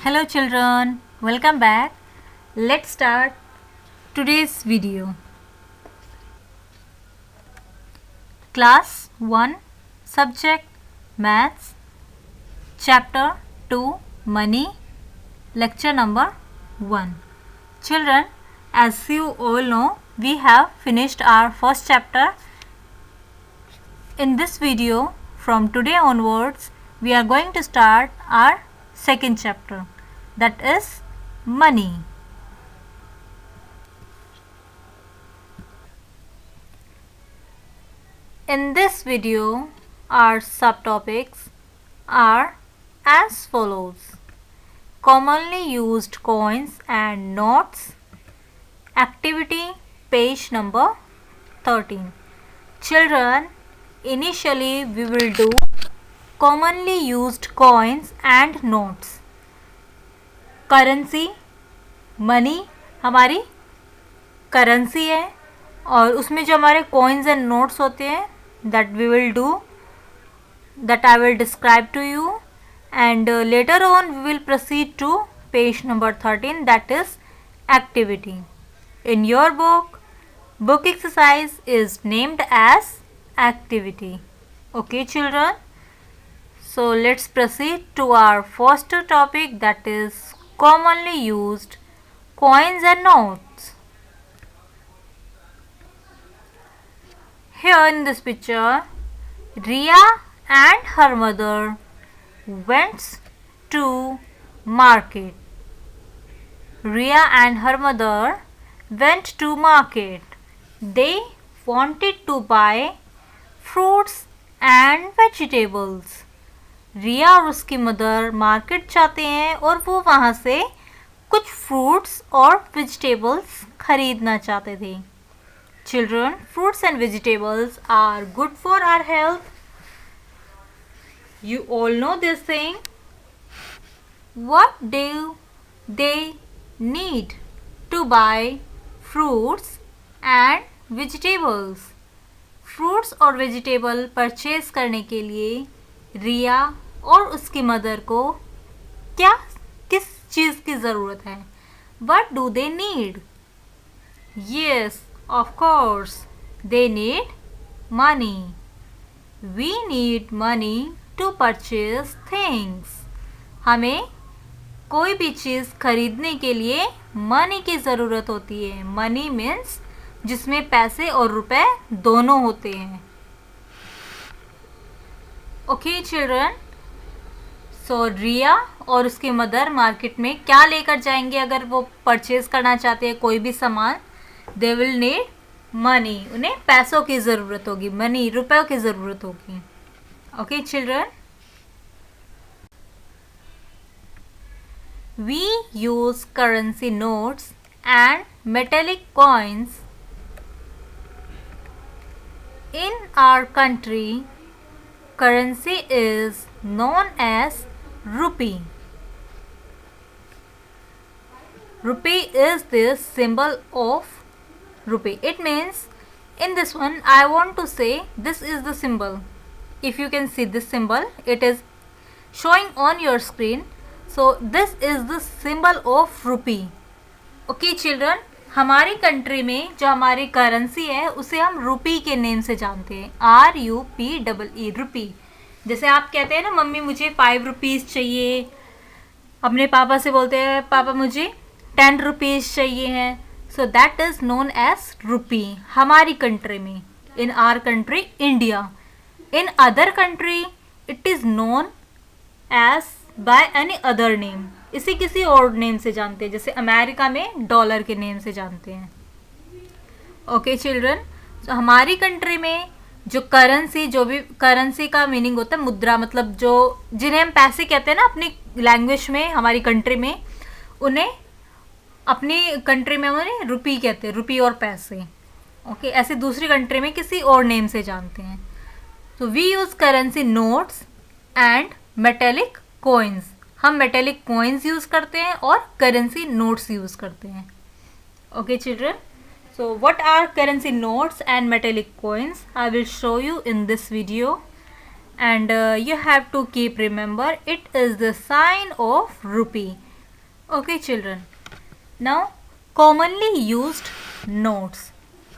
Hello children, welcome back. Let's start today's video. Class 1, Subject Maths, Chapter 2, Money, Lecture number 1. Children, as you all know, we have finished our first chapter. In this video, from today onwards, we are going to start our second chapter, that is money. In this video, our subtopics are as follows: commonly used coins and notes, activity page number 13. Children, initially we will do commonly used coins and notes. Currency, money हमारी currency है और उसमें जो हमारे coins and notes होते हैं that we will do, that I will describe to you and later on we will proceed to page number 13, that is activity. In your book exercise is named as activity. Okay children, so let's proceed to our first topic, that is commonly used coins and notes. Here in this picture, Riya and her mother went to market. Riya and her mother went to market. They wanted to buy fruits and vegetables. रिया और उसकी mother market जाते हैं और वो वहाँ से कुछ fruits और वेजिटेबल्स खरीदना चाहते थे. Children, fruits and vegetables are good for our health. You all know this thing. What do they need to buy fruits and vegetables? Fruits और वेजिटेबल परचेज करने के लिए रिया और उसकी मदर को किस चीज़ की ज़रूरत है? What do they need? Yes, of course, they need money. We need money to purchase things. हमें कोई भी चीज़ खरीदने के लिए मनी की ज़रूरत होती है. मनी मीन्स जिसमें पैसे और रुपए दोनों होते हैं. ओके चिल्ड्रन, सो रिया और उसकी मदर मार्केट में क्या लेकर जाएंगे अगर वो परचेज करना चाहते हैं कोई भी सामान? They will need money. उन्हें पैसों की ज़रूरत होगी, मनी रुपयों की ज़रूरत होगी. Okay children, we use currency notes and metallic coins. In our country, currency is known as rupee. Rupee is the symbol of rupee. It means, in this one I want to say this is the symbol. If you can see this symbol, it is showing on your screen. So this is the symbol of rupee. Okay children, हमारी country में जो हमारी currency है उसे हम रुपी के name से जानते हैं. RUPEE, रुपी. जैसे आप कहते हैं ना, मम्मी मुझे 5 रुपीज़ चाहिए, अपने पापा से बोलते हैं पापा मुझे 10 रुपीज़ चाहिए हैं. So that is known as rupee हमारी कंट्री में. In our country India. In other country it is known as by any other name. इसे किसी और नेम से जानते हैं, जैसे अमेरिका में डॉलर के नेम से जानते हैं. ओके चिल्ड्रन, तो हमारी कंट्री में जो करेंसी, जो भी करेंसी का मीनिंग होता है मुद्रा, मतलब जो जिन्हें हम पैसे कहते हैं ना अपनी लैंग्वेज में, हमारी कंट्री में उन्हें, अपनी कंट्री में उन्हें रुपी कहते हैं, रुपी और पैसे. ओके, ऐसे दूसरी कंट्री में किसी और नेम से जानते हैं. तो we use currency notes and metallic coins. हम मेटेलिक कॉइन्स यूज़ करते हैं और करेंसी नोट्स यूज़ करते हैं. Okay children, so what are currency notes and metallic coins? I will show you in this video and you have to keep remember it is the sign of rupee. Okay, children. Now, commonly used notes.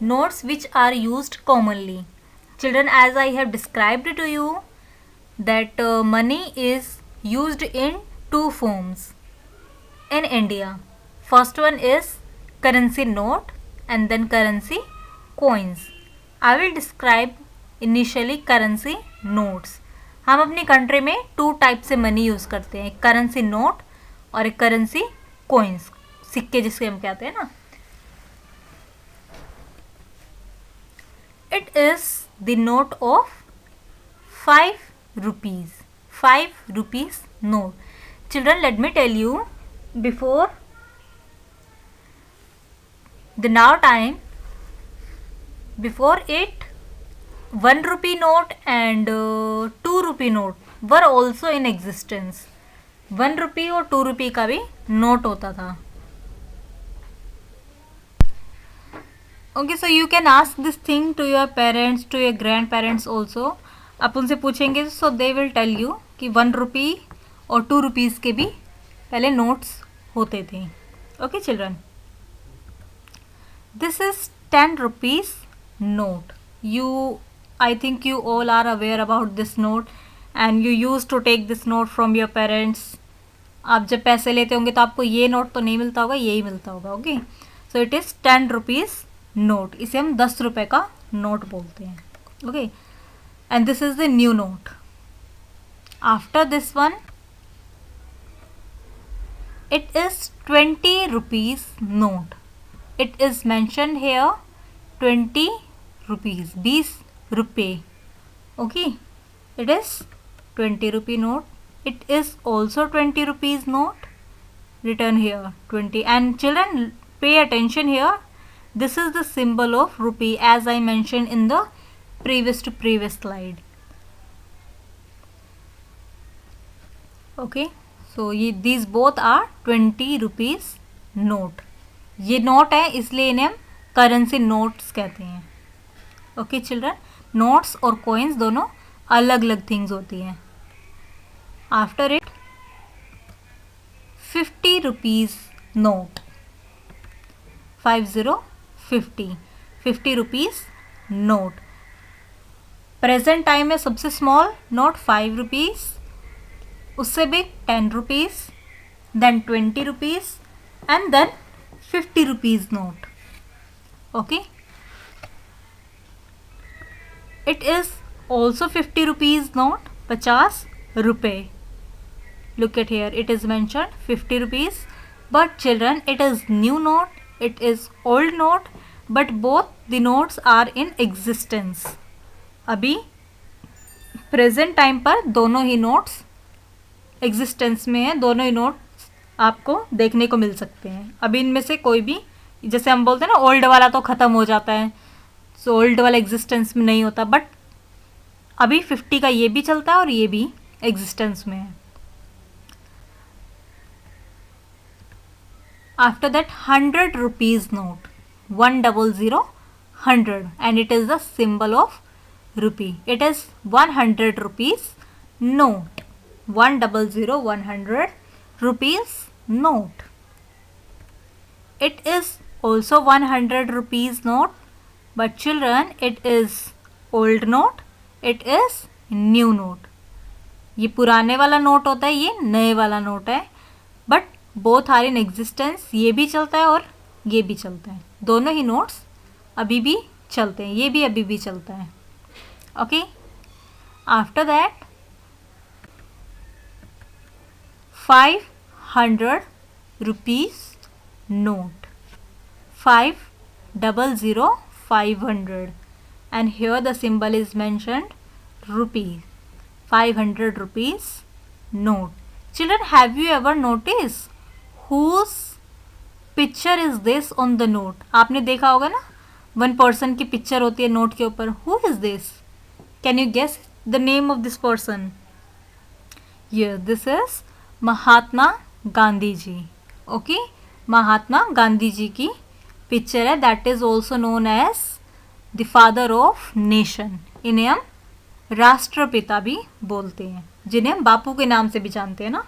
Notes which are used commonly. Children, as I have described to you that money is used in two forms in India. First one is currency note and then currency coins. I will describe initially currency notes. हम अपनी country में to type से money use करते हैं, एक currency note और एक currency coins, सिक्के जिसके हम कहते हैं ना. It is the note of 5 rupees. 5 rupees note. Children, let me tell you, before the now time, before it, 1 rupee note and 2 rupee note were also in existence. 1 rupee और 2 rupee का भी note होता था. Okay, so you can ask this thing to your parents, to your grandparents also. आप उनसे पूछेंगे so they will tell you कि 1 rupee और 2 rupees के भी पहले नोट्स होते थे. Okay, children. This is 10 rupees note. I think you all are aware about this note and you used to take this note from your parents. आप जब पैसे लेते होंगे तो आपको ये नोट तो नहीं मिलता होगा, यही मिलता होगा. Okay, so it is 10 rupees note. इसे हम 10 रुपये का नोट बोलते हैं. Okay, and this is the new note. After this one it is 20 rupees note. It is mentioned here 20 rupees, 20 रुपये. Okay, it is 20 rupee note. It is also 20 rupees note. Written here 20. And children, pay attention here. This is the symbol of rupee as I mentioned in the previous slide. Okay. So these both are 20 rupees note. ये note है इसलिए इन्हें हम currency notes कहते हैं. Okay children, notes और coins दोनों अलग अलग थिंग्स होती हैं. After it 50 rupees note. 50 rupees note. Present time में सबसे स्मॉल नोट 5 रुपीज़, उससे भी 10 rupees, then 20 rupees and then 50 rupees note. Okay, it is also 50 rupees note, 50 रुपये. Look at here, it is mentioned 50 rupees. But children, it is new note, it is old note, but both the notes are in existence. अभी present time पर दोनों ही notes existence में है. दोनों ही notes आपको देखने को मिल सकते हैं. अभी इनमें से कोई भी, जैसे हम बोलते हैं ना ओल्ड वाला तो ख़त्म हो जाता है, सो ओल्ड वाला एग्जिस्टेंस में नहीं होता, बट अभी 50 का ये भी चलता है और ये भी एग्जिस्टेंस में है. After that 100 rupees note. 100 100 and it is the symbol of rupee. It is 100 rupees note. 100 100 rupees note. It is also 100 rupees note, but children, it is old note, it is new note. ये पुराने वाला note होता है, ये नए वाला note है, but both are in existence. ये भी चलता है और ये भी चलता है. दोनों ही नोट्स अभी भी चलते हैं, ये भी अभी भी चलता है. Okay, after that 500 rupees note. 500 500 and here the symbol is mentioned rupee. 500 rupees note. Children, have you ever noticed whose picture is this on the note? आपने देखा होगा ना, वन पर्सन की पिक्चर होती है नोट के ऊपर. Who is this? Can you guess the name of this person? Yes, this is Mahatma Gandhi ji. Okay, Mahatma Gandhi ji की पिक्चर है. That is also known as the father of nation. इन्हें हम राष्ट्रपिता भी बोलते हैं, जिन्हें हम बापू के नाम से भी जानते हैं ना.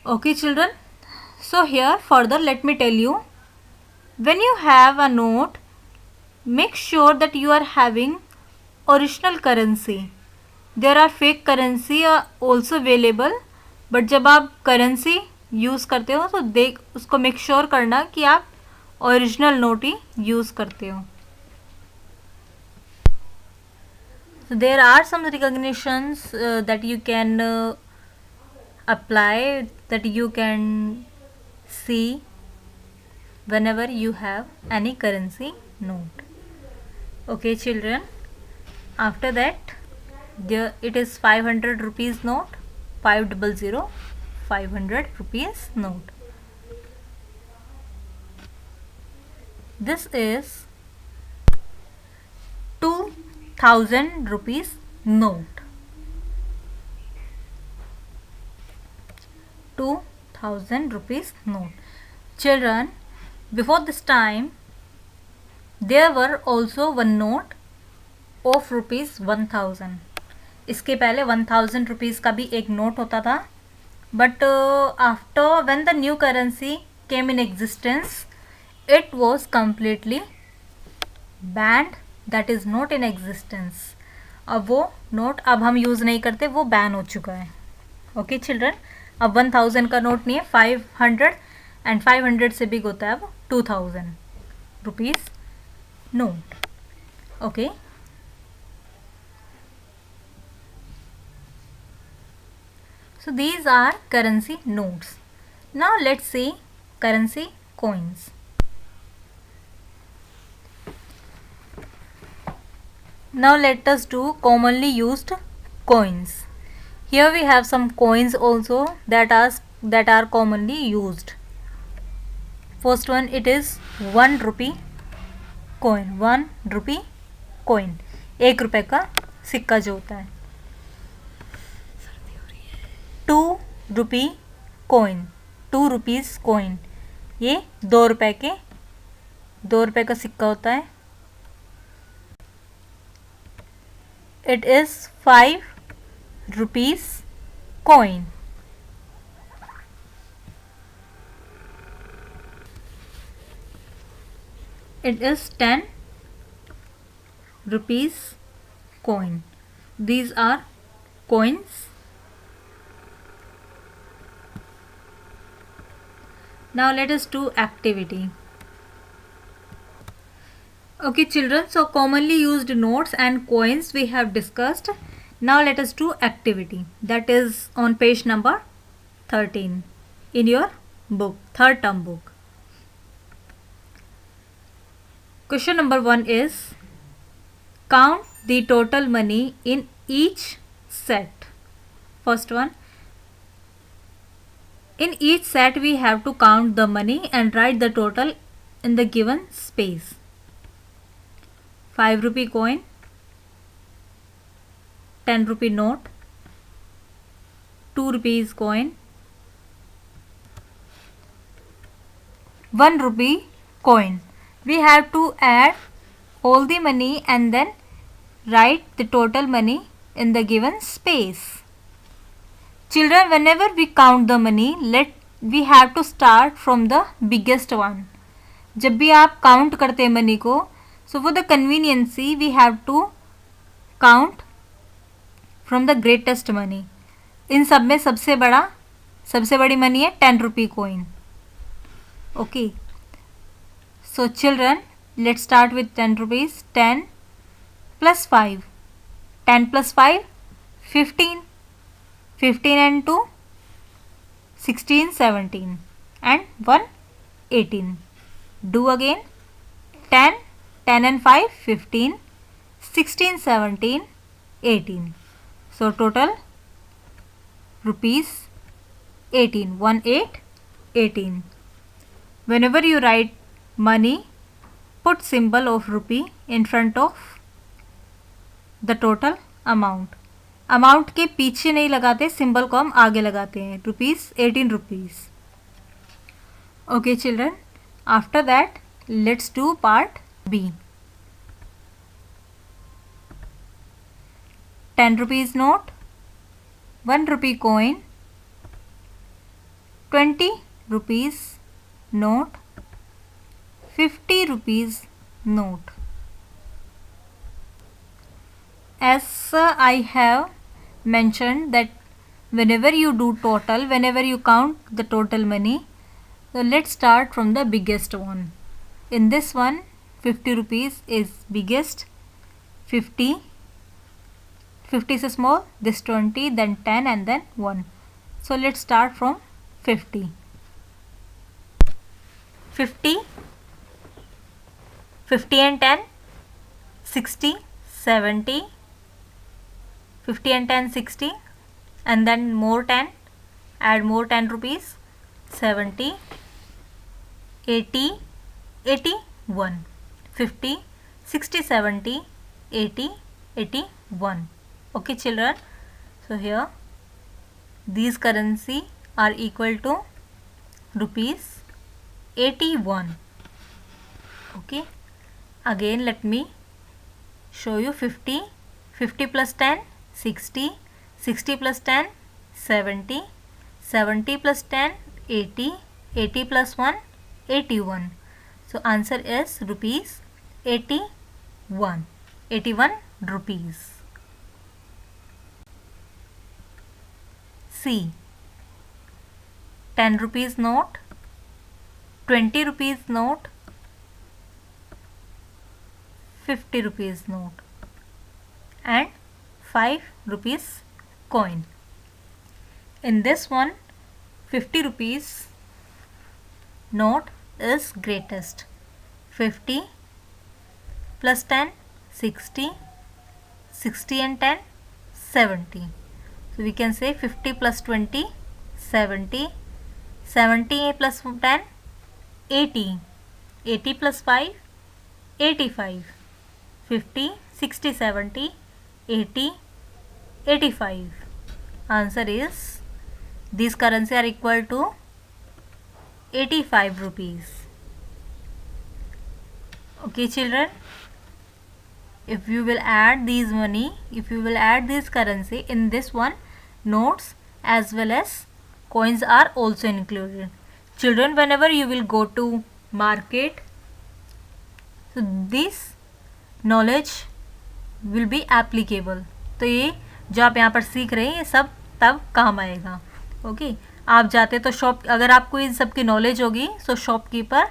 Okay children, so here further let me tell you, when you have a note, make sure that you are having original currency. There are fake currency also available, but जब आप करेंसी यूज़ करते हो तो देख उसको make sure करना कि आप ओरिजिनल नोट ही यूज़ करते हो. So there are some recognitions that you can apply, that you can see whenever you have any currency note. Okay children, after that it is 500 rupees note, 500, 500 rupees note. This is 2000 rupees note. 2000 rupees note. Children, before this time there were also one note of rupees 1000. इसके पहले 1000 rupees का भी एक note होता था, but after when the new currency came in existence it was completely band, that is not in existence. अब वो note अब हम यूज़ नहीं करते, वो बैन हो चुका है. ओके चिल्ड्रन, अब 1000 का नोट नहीं है, 500 एंड 500 से बिग होता है अब 2000 rupees note. Okay, so these are currency notes. Now let's see currency coins. Now let us do commonly used coins. Here we have some coins also that are commonly used. First one, it is 1 rupee coin. 1 rupee coin, 1 रुपए का सिक्का जो होता है. 2 रुपी coin, 2 rupees coin, ये 2 रुपए का सिक्का होता है. It is 5 rupees coin. It is 10 rupees coin. These are coins. Now let us do activity. Okay children, so commonly used notes and coins we have discussed. Now let us do activity, that is on page number 13 in your book, third term book. Question number 1 is count the total money in each set. First one, in each set we have to count the money and write the total in the given space. 5 rupee coin, 10 rupee note, 2 rupees coin, 1 rupee coin. We have to add all the money and then write the total money in the given space. Children, whenever we count the money, we have to start from the biggest one. जब भी आप count करते हैं money को, so for the conveniency we have to count from the greatest money. इन सब में सबसे बड़ी मनी है 10 rupee coin. Okay. So children, let's start with 10 rupees. 10 plus 5. 10 plus 5, 15. 15 and 2, 16, 17. And 1, 18. Do again. 10, 10 and 5, 15. 16, 17, 18. So total rupees 18. 1, 8, 18. Whenever you write money, put symbol of rupee in front of the total amount. Amount के पीछे नहीं लगाते, symbol को हम आगे लगाते हैं. Rupees 18 rupees. Okay children, after that let's do part B. 10 rupees note, 1 rupee coin, 20 rupees note, 50 rupees note. As I have mentioned that whenever you do total, whenever you count the total money, so let's start from the biggest one. In this one, 50 rupees is biggest, 50 is small, this 20, then 10 and then 1. So let's start from 50. 50 and 10, 60, 70, 50 and 10, 60, and then more 10, add more 10 rupees, 70, 80, 81, 50, 60, 70, 80, 81. Okay children, so here these currency are equal to rupees 81. Okay, again let me show you 50 plus 10, 60, 60 plus 10, 70, 70 plus 10, 80, 80 plus 1, 81. So answer is rupees 81 rupees. C. 10 rupees note, 20 rupees note, 50 rupees note and 5 rupees coin. In this one, 50 rupees note is greatest. 50 plus 10, 60, 60 and 10, 70. So we can say 50 plus 20, 70, 70 plus 10, 80, 80 plus 5, 85, 50, 60, 70, 80, 85. Answer is these currency are equal to 85 rupees. Okay children, if you will add these money, if you will add this currency in this one, notes as well as coins are also included. Children, whenever you will go to market, so this knowledge will be applicable. तो ये जो आप यहाँ पर सीख रहे हैं ये सब तब काम आएगा. ओके, आप जाते तो शॉप, अगर आपको इन सब की नॉलेज होगी तो shopkeeper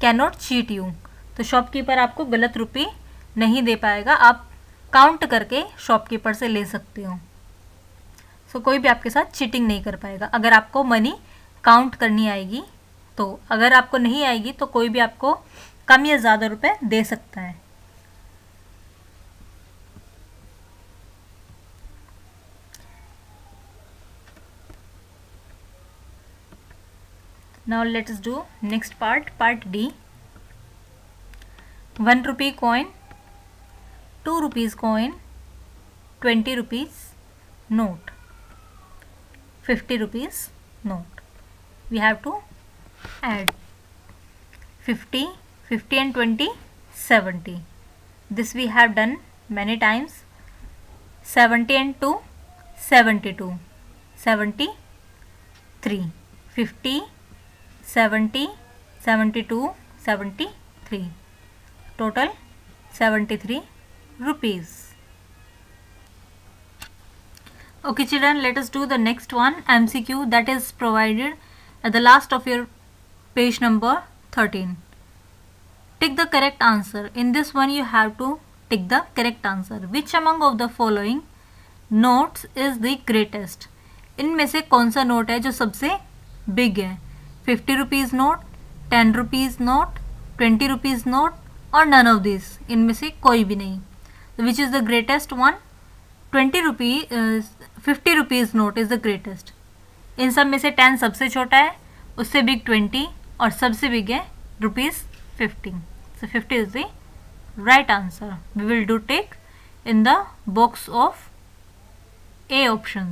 can not cheat you. तो शॉपकीपर आपको गलत रुपये नहीं दे पाएगा, आप काउंट करके शॉपकीपर से ले सकते हो. सो कोई भी आपके साथ चीटिंग नहीं कर पाएगा अगर आपको मनी काउंट करनी आएगी. तो अगर आपको नहीं आएगी तो कोई भी आपको कम या ज़्यादा रुपए दे सकता है. Now let us do next part, part D. 1 rupee coin, 2 rupees coin, 20 rupees note, 50 rupees note. We have to add 50 and 20, 70. This we have done many times. 70 and 2, 72, 73, 50, 70, 72, 73. Total 73 rupees. Okay children, let us do the next one, MCQ, that is provided at the last of your page number 13. Tick the correct answer. In this one you have to tick the correct answer. Which among of the following notes is the greatest? इनमें से कौन सा note है जो सबसे big है? 50 rupees note, 10 rupees note, 20 rupees note और none of this, इनमें से कोई भी नहीं. Which is the greatest one? 50 rupees note is the greatest. इन सब में से 10 सबसे छोटा है, उससे बिग 20 और सबसे बिग है ₹50. So 50 is the right answer. We will do tick in the box of A option.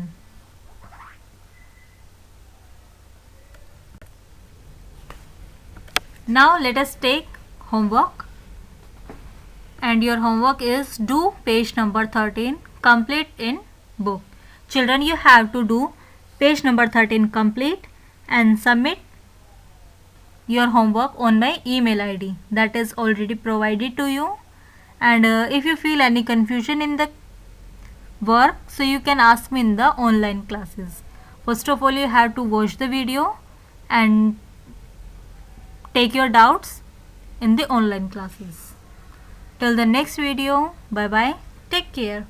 Now let us take homework, and your homework is do page number 13 complete in book. Children, you have to do page number 13 complete. and submit your homework on my email ID that is already provided to you. And if you feel any confusion in the work, so you can ask me in the online classes. First of all, you have to watch the video and take your doubts in the online classes. Till the next video, bye bye, take care.